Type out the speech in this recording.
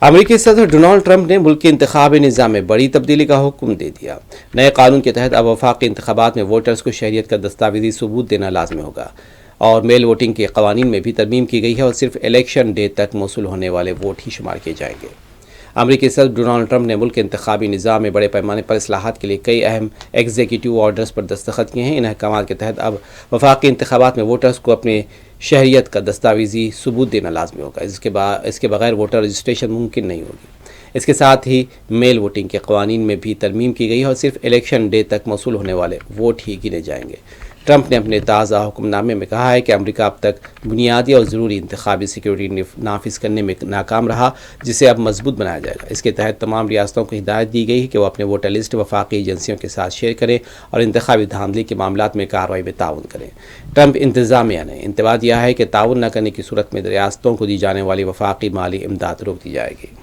امریکی صدر Donald Trump نے ملک کے انتخابی نظام میں بڑی تبدیلی کا حکم دے دیا۔ نئے قانون کے تحت اب وفاقی انتخابات میں ووٹرز کو شہریت کا دستاویزی ثبوت دینا لازمی ہوگا، اور میل ووٹنگ کے قوانین میں بھی ترمیم کی گئی ہے، اور صرف الیکشن ڈے تک موصول ہونے والے ووٹ ہی شمار کیے جائیں گے۔ امریکی صدر ڈونالڈ ٹرمپ نے ملک کے انتخابی نظام میں بڑے پیمانے پر اصلاحات کے لیے کئی اہم ایگزیکٹو آرڈرز پر دستخط کیے ہیں۔ ان احکامات کے تحت اب وفاقی انتخابات میں ووٹرز کو اپنے شہریت کا دستاویزی ثبوت دینا لازمی ہوگا۔ اس کے بغیر ووٹر رجسٹریشن ممکن نہیں ہوگی۔ اس کے ساتھ ہی میل ووٹنگ کے قوانین میں بھی ترمیم کی گئی ہے، اور صرف الیکشن ڈے تک موصول ہونے والے ووٹ ہی گنے جائیں گے۔ ٹرمپ نے اپنے تازہ حکم نامے میں کہا ہے کہ امریکہ اب تک بنیادی اور ضروری انتخابی سیکورٹی نافذ کرنے میں ناکام رہا، جسے اب مضبوط بنایا جائے گا۔ اس کے تحت تمام ریاستوں کو ہدایت دی گئی ہے کہ وہ اپنے ووٹر لسٹ وفاقی ایجنسیوں کے ساتھ شیئر کریں اور انتخابی دھاندلی کے معاملات میں کارروائی میں تعاون کریں۔ ٹرمپ انتظامیہ نے انتباہ دیا ہے کہ تعاون نہ کرنے کی صورت میں ریاستوں کو دی جانے والی وفاقی مالی امداد روک دی جائے گی۔